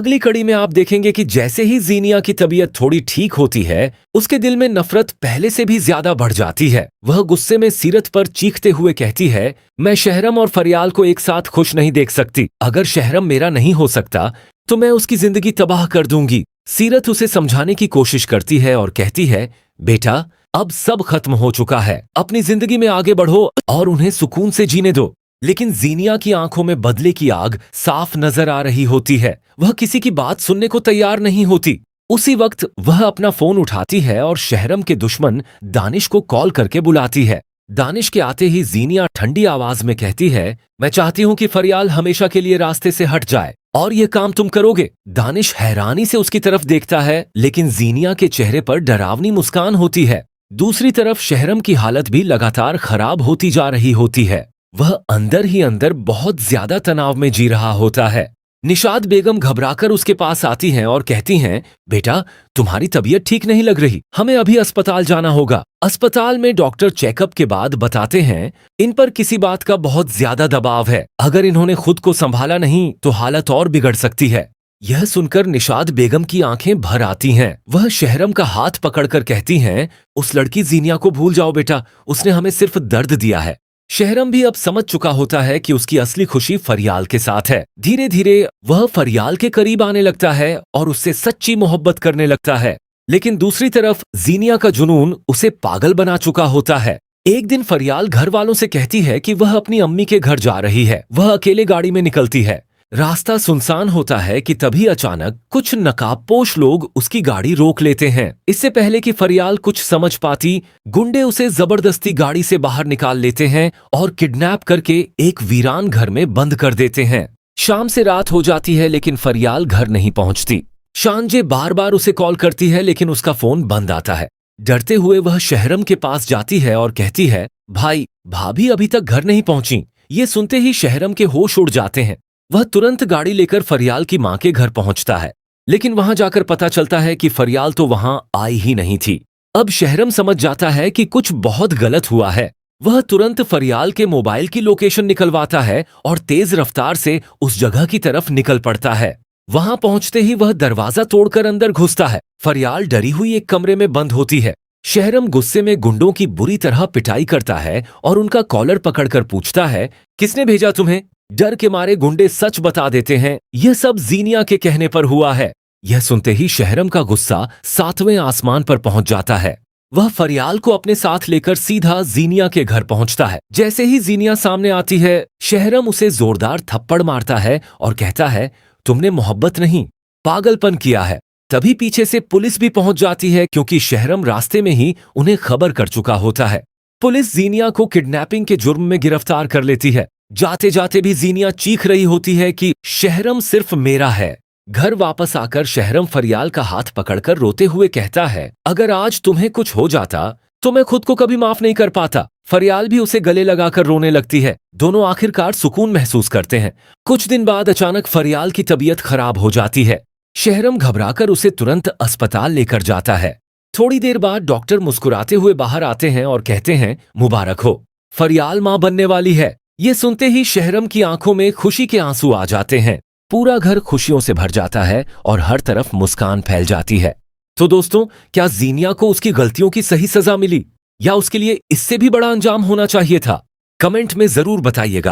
अगली कड़ी में आप देखेंगे कि जैसे ही जीनिया की तबीयत थोड़ी ठीक होती है, उसके दिल में नफरत पहले से भी ज्यादा बढ़ जाती है। वह गुस्से में सीरत पर चीखते हुए कहती है, मैं शहरम और फरियाल को एक साथ खुश नहीं देख सकती। अगर शहरम मेरा नहीं हो सकता तो मैं उसकी जिंदगी तबाह कर दूंगी। सीरत उसे समझाने की कोशिश करती है और कहती है, बेटा अब सब खत्म हो चुका है, अपनी जिंदगी में आगे बढ़ो और उन्हें सुकून से जीने दो। लेकिन जीनिया की आंखों में बदले की आग साफ नजर आ रही होती है। वह किसी की बात सुनने को तैयार नहीं होती। उसी वक्त वह अपना फोन उठाती है और शहरम के दुश्मन दानिश को कॉल करके बुलाती है। दानिश के आते ही जीनिया ठंडी आवाज में कहती है, मैं चाहती हूं कि फरियाल हमेशा के लिए रास्ते से हट जाए और ये काम तुम करोगे। दानिश हैरानी से उसकी तरफ देखता है, लेकिन जीनिया के चेहरे पर डरावनी मुस्कान होती है। दूसरी तरफ शहरम की हालत भी लगातार खराब होती जा रही होती है। वह अंदर ही अंदर बहुत ज्यादा तनाव में जी रहा होता है। निशाद बेगम घबराकर उसके पास आती हैं और कहती हैं, बेटा तुम्हारी तबीयत ठीक नहीं लग रही, हमें अभी अस्पताल जाना होगा। अस्पताल में डॉक्टर चेकअप के बाद बताते हैं, इन पर किसी बात का बहुत ज्यादा दबाव है, अगर इन्होंने खुद को संभाला नहीं तो हालत और बिगड़ सकती है। यह सुनकर निशाद बेगम की आंखें भर आती हैं। वह शहरम का हाथ पकड़कर कहती हैं, उस लड़की जीनिया को भूल जाओ बेटा, उसने हमें सिर्फ दर्द दिया है। शहरम भी अब समझ चुका होता है कि उसकी असली खुशी फरियाल के साथ है। धीरे धीरे वह फरियाल के करीब आने लगता है और उससे सच्ची मोहब्बत करने लगता है। लेकिन दूसरी तरफ जीनिया का जुनून उसे पागल बना चुका होता है। एक दिन फरियाल घर वालों से कहती है कि वह अपनी अम्मी के घर जा रही है। वह अकेले गाड़ी में निकलती है। रास्ता सुनसान होता है कि तभी अचानक कुछ नकाबपोश लोग उसकी गाड़ी रोक लेते हैं। इससे पहले कि फरियाल कुछ समझ पाती, गुंडे उसे जबरदस्ती गाड़ी से बाहर निकाल लेते हैं और किडनैप करके एक वीरान घर में बंद कर देते हैं। शाम से रात हो जाती है, लेकिन फरियाल घर नहीं पहुंचती। शांजे बार बार उसे कॉल करती है, लेकिन उसका फोन बंद आता है। डरते हुए वह शहरम के पास जाती है और कहती है, भाई भाभी अभी तक घर नहीं पहुंची। ये सुनते ही शहरम के होश उड़ जाते हैं। वह तुरंत गाड़ी लेकर फरियाल की मां के घर पहुंचता है, लेकिन वहां जाकर पता चलता है कि फरियाल तो वहां आई ही नहीं थी। अब शहरम समझ जाता है कि कुछ बहुत गलत हुआ है। वह तुरंत फरियाल के मोबाइल की लोकेशन निकलवाता है और तेज रफ्तार से उस जगह की तरफ निकल पड़ता है। वहां पहुंचते ही वह दरवाजा तोड़कर अंदर घुसता है। फरियाल डरी हुई एक कमरे में बंद होती है। शहरम गुस्से में गुंडों की बुरी तरह पिटाई करता है और उनका कॉलर पकड़कर पूछता है, किसने भेजा तुम्हें? डर के मारे गुंडे सच बता देते हैं, यह सब जीनिया के कहने पर हुआ है। यह सुनते ही शहरम का गुस्सा 7वें आसमान पर पहुंच जाता है। वह फरियाल को अपने साथ लेकर सीधा जीनिया के घर पहुंचता है। जैसे ही जीनिया सामने आती है, शहरम उसे जोरदार थप्पड़ मारता है और कहता है, तुमने मोहब्बत नहीं पागलपन किया है। तभी पीछे से पुलिस भी पहुंच जाती है, क्योंकि शहरम रास्ते में ही उन्हें खबर कर चुका होता है। पुलिस जीनिया को किडनैपिंग के जुर्म में गिरफ्तार कर लेती है। जाते जाते भी जीनिया चीख रही होती है कि शहरम सिर्फ मेरा है। घर वापस आकर शहरम फरियाल का हाथ पकड़कर रोते हुए कहता है, अगर आज तुम्हें कुछ हो जाता तो मैं खुद को कभी माफ नहीं कर पाता। फरियाल भी उसे गले लगाकर रोने लगती है। दोनों आखिरकार सुकून महसूस करते हैं। कुछ दिन बाद अचानक फरियाल की तबीयत खराब हो जाती है। शहरम घबराकर उसे तुरंत अस्पताल लेकर जाता है। थोड़ी देर बाद डॉक्टर मुस्कुराते हुए बाहर आते हैं और कहते हैं, मुबारक हो, फरियाल मां बनने वाली है। ये सुनते ही शहरम की आंखों में खुशी के आंसू आ जाते हैं। पूरा घर खुशियों से भर जाता है और हर तरफ मुस्कान फैल जाती है। तो दोस्तों, क्या जीनिया को उसकी गलतियों की सही सजा मिली, या उसके लिए इससे भी बड़ा अंजाम होना चाहिए था? कमेंट में जरूर बताइएगा।